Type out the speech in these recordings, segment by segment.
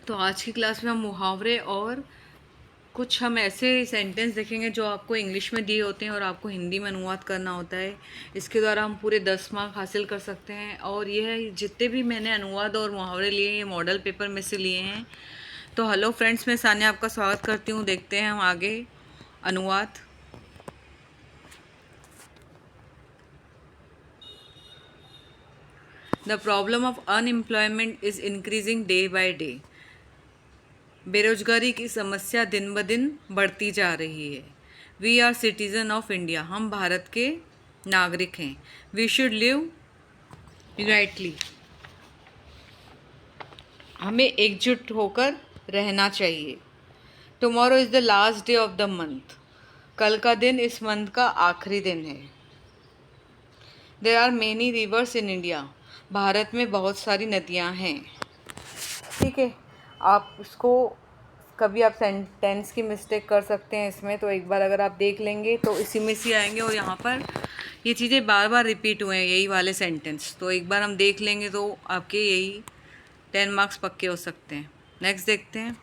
तो आज की क्लास में हम मुहावरे और कुछ हम ऐसे सेंटेंस देखेंगे जो आपको इंग्लिश में दिए होते हैं और आपको हिंदी में अनुवाद करना होता है। इसके द्वारा हम पूरे 10 मार्क हासिल कर सकते हैं। और यह जितने भी मैंने अनुवाद और मुहावरे लिए हैं ये मॉडल पेपर में से लिए हैं। तो हेलो फ्रेंड्स, मैं सान्या आपका स्वागत करती हूँ। देखते हैं हम आगे अनुवाद। The problem of unemployment is increasing day by day. बेरोजगारी की समस्या दिन ब दिन बढ़ती जा रही है। We are citizen of India, हम भारत के नागरिक हैं। वी शुड लिव यूनाइटली, हमें एकजुट होकर रहना चाहिए। Tomorrow is the last day of the month, कल का दिन इस मंथ का आखिरी दिन है। There are many rivers in India, Bharat में बहुत सारी नदियाँ हैं। ठीक है, आप इसको कभी आप सेंटेंस की मिस्टेक कर सकते हैं इसमें, तो एक बार अगर आप देख लेंगे तो इसी में से आएंगे। और यहाँ पर ये चीज़ें बार बार रिपीट हुए हैं, यही वाले सेंटेंस, तो एक बार हम देख लेंगे तो आपके यही 10 मार्क्स पक्के हो सकते हैं। नेक्स्ट देखते हैं।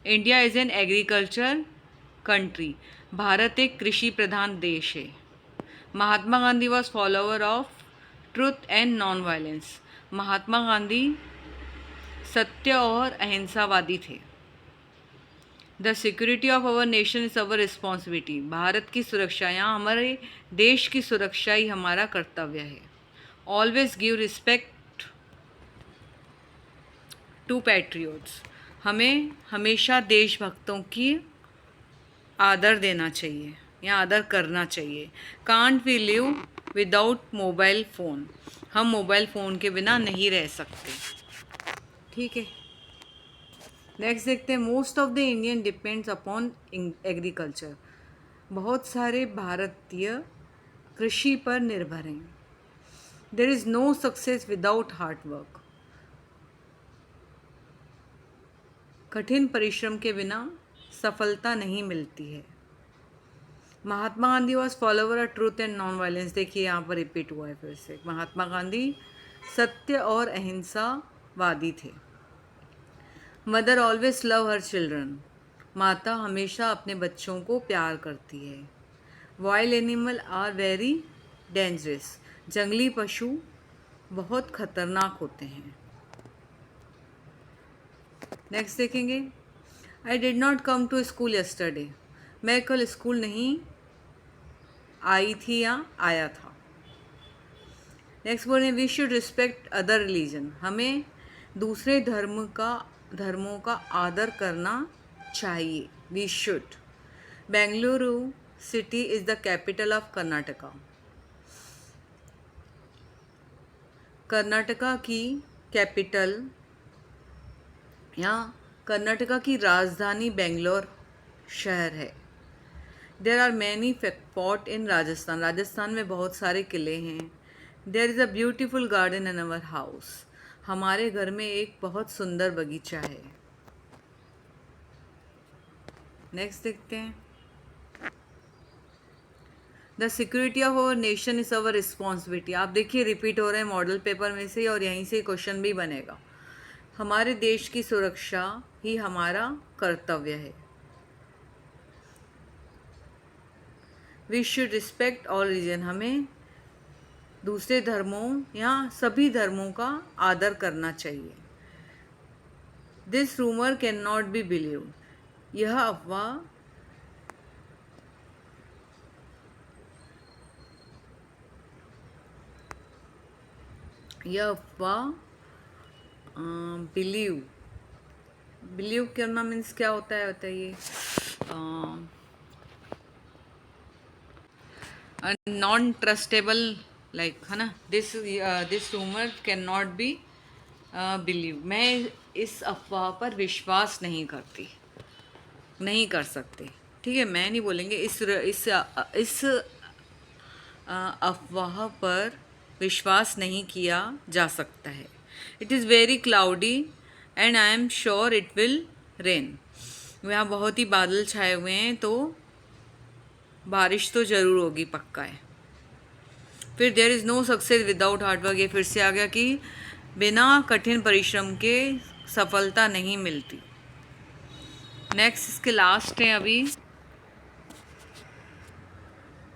India is an agriculture country, Bharat एक कृषि प्रधान देश है। Mahatma Gandhi was follower of truth and non violence, Mahatma Gandhi सत्य और अहिंसावादी थे। The security of our nation is our responsibility, Bharat की सुरक्षा, यहाँ हमारे देश की सुरक्षा ही हमारा कर्तव्य है। Always give respect to patriots, हमें हमेशा देशभक्तों की आदर देना चाहिए या आदर करना चाहिए। Can't we live without mobile phone, हम मोबाइल फ़ोन के बिना नहीं रह सकते। ठीक है, नेक्स्ट देखते हैं। Most of the Indian depends upon agriculture, बहुत सारे भारतीय कृषि पर निर्भर हैं। There is no success without hard work, कठिन परिश्रम के बिना सफलता नहीं मिलती है। Mahatma Gandhi was follower of truth and non violence, देखिए यहाँ पर रिपीट हुआ है फिर से। महात्मा गांधी सत्य और अहिंसावादी थे। Mother always love her children, माता हमेशा अपने बच्चों को प्यार करती है। Wild animal are very dangerous, जंगली पशु बहुत खतरनाक होते हैं। नेक्स्ट देखेंगे। I did not come to school yesterday, मैं कल स्कूल नहीं आई थी या आया था। नेक्स्ट बोले we should respect other religion, हमें दूसरे धर्मों का आदर करना चाहिए। We should. Bengaluru city is the capital of Karnataka, Karnataka की कैपिटल या कर्नाटका की राजधानी बेंगलोर शहर है। There are many fort in Rajasthan, Rajasthan में बहुत सारे किले हैं। There is a beautiful garden in our house, हमारे घर में एक बहुत सुंदर बगीचा है। नेक्स्ट देखते हैं। The security of our nation is our responsibility, आप देखिए रिपीट हो रहे हैं मॉडल पेपर में से, और यहीं से क्वेश्चन भी बनेगा। हमारे देश की सुरक्षा ही हमारा कर्तव्य है। We should respect all religion, हमें दूसरे धर्मों या सभी धर्मों का आदर करना चाहिए। This rumour can not be believe, यह अफवाह बिलीव, बिलीव करना मीन्स क्या होता है बताइए। नॉन ट्रस्टेबल, लाइक, है ना। This rumour can not be believe, मैं इस अफवाह पर विश्वास नहीं करती, नहीं कर सकते। ठीक है, मैं नहीं बोलेंगे इस अफवाह पर विश्वास नहीं किया जा सकता है। It is very cloudy and I am sure it will rain, यहाँ बहुत ही बादल छाए हुए हैं तो बारिश तो ज़रूर होगी, पक्का है। फिर there is no success without hard work, ये फिर से आ गया कि बिना कठिन परिश्रम के सफलता नहीं मिलती। नेक्स्ट इसके लास्ट है, अभी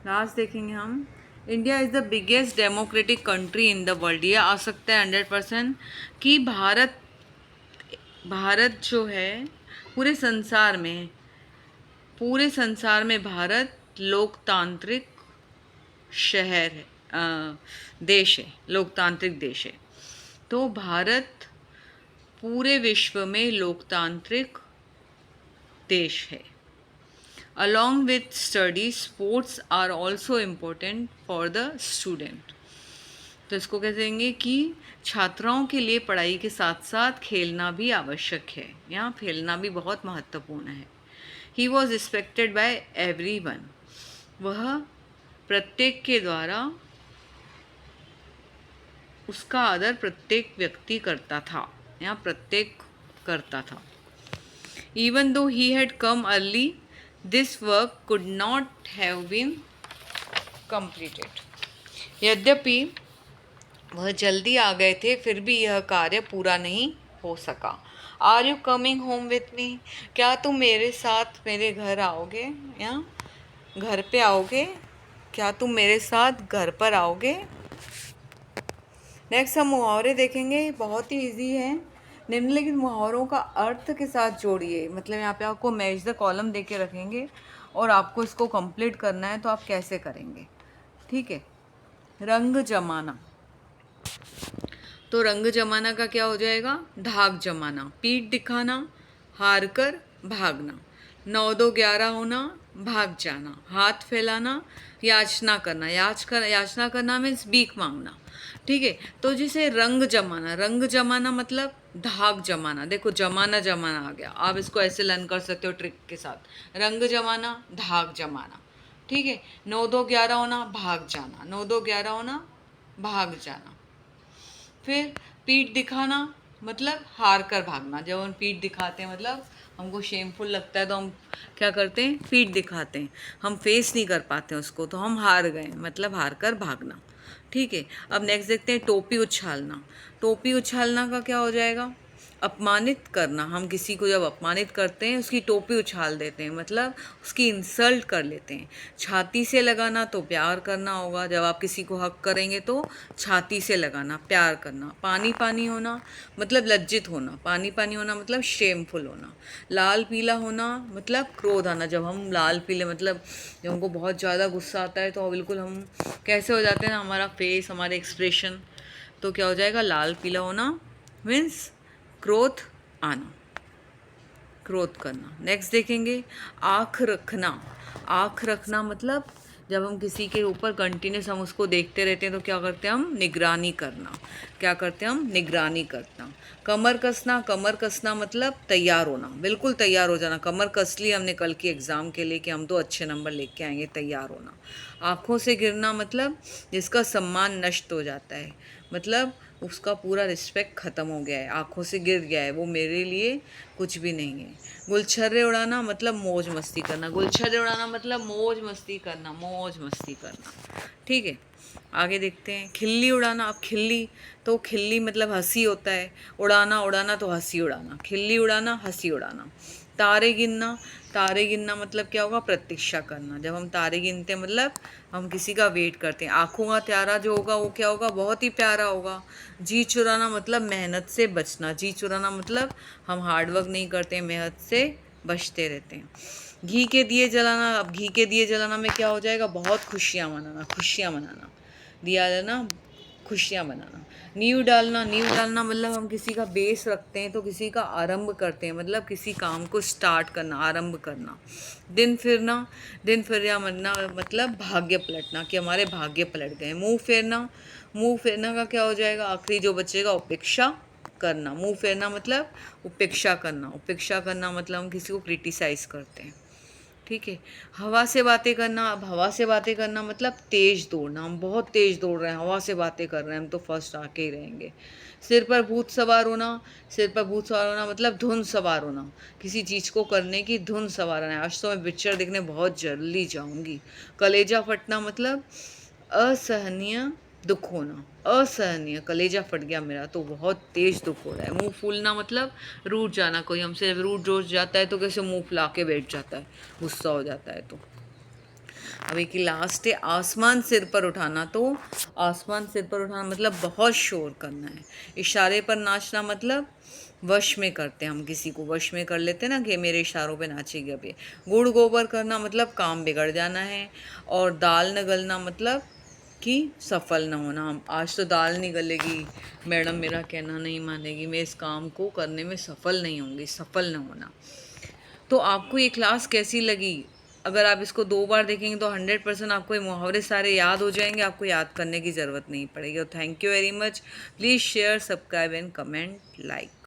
लास्ट देखेंगे हम। India is the biggest democratic country in the world. ये आ सकता है 100% कि भारत जो है पूरे संसार में भारत लोकतांत्रिक शहर है, देश है, लोकतांत्रिक देश है। तो भारत पूरे विश्व में लोकतांत्रिक देश है। Along with study, sports are also important for the student. तो इसको कह देंगे कि छात्राओं के लिए पढ़ाई के साथ साथ खेलना भी आवश्यक है। यहाँ खेलना भी बहुत महत्वपूर्ण है। He was respected by everyone. वह प्रत्येक के द्वारा, उसका आदर प्रत्येक व्यक्ति करता था। यहाँ प्रत्येक करता था। Even though he had come early, this work could not have been completed. यद्यपि वह जल्दी आ गए थे, फिर भी यह कार्य पूरा नहीं हो सका। Are you coming home with me? क्या तुम मेरे साथ मेरे घर आओगे या घर पे आओगे? क्या तुम मेरे साथ घर पर आओगे? नेक्स्ट हम मुहावरे देखेंगे, बहुत ही इजी है। निम्नलिखित मुहावरों का अर्थ के साथ जोड़िए। मतलब यहाँ पे आपको मैच द कॉलम दे के रखेंगे और आपको इसको कंप्लीट करना है, तो आप कैसे करेंगे, ठीक है। रंग जमाना, तो रंग जमाना का क्या हो जाएगा? धाक जमाना। पीठ दिखाना, हार कर भागना। 9 2 11 होना, भाग जाना। हाथ फैलाना, याचना करना। याचना करना मीन्स भीख मांगना, ठीक है। तो जिसे रंग जमाना मतलब धाक जमाना। देखो जमाना आ गया, आप इसको ऐसे लर्न कर सकते हो ट्रिक के साथ। रंग जमाना, धाक जमाना, ठीक है। 9 2 11 होना, भाग जाना। 9 2 11 होना, भाग जाना। फिर पीठ दिखाना मतलब हार कर भागना। जब हम पीठ दिखाते हैं मतलब हमको शेमफुल लगता है, तो हम क्या करते हैं? पीठ दिखाते हैं। हम फेस नहीं कर पाते हैं उसको, तो हम हार गए, मतलब हार कर भागना, ठीक है। अब नेक्स्ट देखते हैं टोपी उछालना। टोपी उछालना का क्या हो जाएगा? अपमानित करना। हम किसी को जब अपमानित करते हैं, उसकी टोपी उछाल देते हैं, मतलब उसकी इंसल्ट कर लेते हैं। छाती से लगाना तो प्यार करना होगा। जब आप किसी को हक करेंगे तो छाती से लगाना, प्यार करना। पानी पानी होना मतलब लज्जित होना। पानी पानी होना मतलब शेमफुल होना। लाल पीला होना मतलब क्रोध आना। जब हम लाल पीले मतलब जब हमको बहुत ज़्यादा गुस्सा आता है, तो बिल्कुल हम कैसे हो जाते हैं ना, हमारा फेस, हमारे एक्सप्रेशन, तो क्या हो जाएगा? लाल पीला होना मीन्स क्रोध आना, क्रोध करना। नेक्स्ट देखेंगे आँख रखना। आँख रखना मतलब जब हम किसी के ऊपर कंटिन्यूस हम उसको देखते रहते हैं, तो क्या करते हैं हम? निगरानी करना। क्या करते हैं हम? निगरानी करना। कमर कसना मतलब तैयार होना, बिल्कुल तैयार हो जाना। कमर कस ली हमने कल की एग्ज़ाम के लिए कि हम तो अच्छे नंबर लेके आएंगे, तैयार होना। आँखों से गिरना मतलब जिसका सम्मान नष्ट हो जाता है, मतलब उसका पूरा रिस्पेक्ट ख़त्म हो गया है, आँखों से गिर गया है, वो मेरे लिए कुछ भी नहीं है। गुलछर्रे उड़ाना मतलब मौज मस्ती करना। गुलछर्रे उड़ाना मतलब मौज मस्ती करना, मौज मस्ती करना, ठीक है। आगे देखते हैं खिल्ली उड़ाना। अब खिल्ली मतलब हंसी होता है। उड़ाना तो हंसी उड़ाना। खिल्ली उड़ाना, हंसी उड़ाना। तारे गिनना मतलब क्या होगा? प्रतीक्षा करना। जब हम तारे गिनते हैं मतलब हम किसी का वेट करते हैं। आँखों का तारा जो होगा वो क्या होगा? बहुत ही प्यारा होगा। जी चुराना मतलब मेहनत से बचना। जी चुराना मतलब हम हार्डवर्क नहीं करते, मेहनत से बचते रहते हैं। घी के दिए जलाना। अब घी के दिए जलाना में क्या हो जाएगा? बहुत खुशियाँ मनाना। दिया जलाना, खुशियाँ मनाना। नींव डालना मतलब हम किसी का बेस रखते हैं, तो किसी का आरंभ करते हैं, मतलब किसी काम को स्टार्ट करना, आरंभ करना। दिन फिरना मतलब भाग्य पलटना, कि हमारे भाग्य पलट गए। मुंह फेरना का क्या हो जाएगा? आखिरी जो बचेगा उपेक्षा करना। मुंह फेरना मतलब उपेक्षा करना मतलब हम किसी को क्रिटिसाइज करते हैं, ठीक है। हवा से बातें करना। अब हवा से बातें करना मतलब तेज़ दौड़ना। हम बहुत तेज़ दौड़ रहे हैं, हवा से बातें कर रहे हैं, हम तो फर्स्ट आके ही रहेंगे। सिर पर भूत सवार होना मतलब धुन सवार होना। किसी चीज़ को करने की धुन सवार होना। आज तो मैं पिक्चर देखने बहुत जल्दी जाऊंगी। कलेजा फटना मतलब असहनीय दुख होना असहनीय, कलेजा फट गया मेरा, तो बहुत तेज दुख हो रहा है। मुंह फूलना मतलब रूठ जाना, कोई हमसे रूठ जोश जाता है तो कैसे मुंह फुला के बैठ जाता है, गुस्सा हो जाता है। तो अभी की लास्ट है आसमान सिर पर उठाना। तो आसमान सिर पर उठाना मतलब बहुत शोर करना है। इशारे पर नाचना मतलब वश में करते हैं, हम किसी को वश में कर लेते हैं ना कि मेरे इशारों पे नाचेगी अभी। गुड़ गोबर करना मतलब काम बिगड़ जाना है। और दाल न गलना मतलब कि सफल न होना। आज तो दाल नहीं गलेगी, मैडम मेरा कहना नहीं मानेगी, मैं इस काम को करने में सफल नहीं होंगी, सफल न होना। तो आपको ये क्लास कैसी लगी? अगर आप इसको 2 बार देखेंगे तो 100% आपको ये मुहावरे सारे याद हो जाएंगे, आपको याद करने की ज़रूरत नहीं पड़ेगी। और thank you very much. Please share, subscribe and comment, like.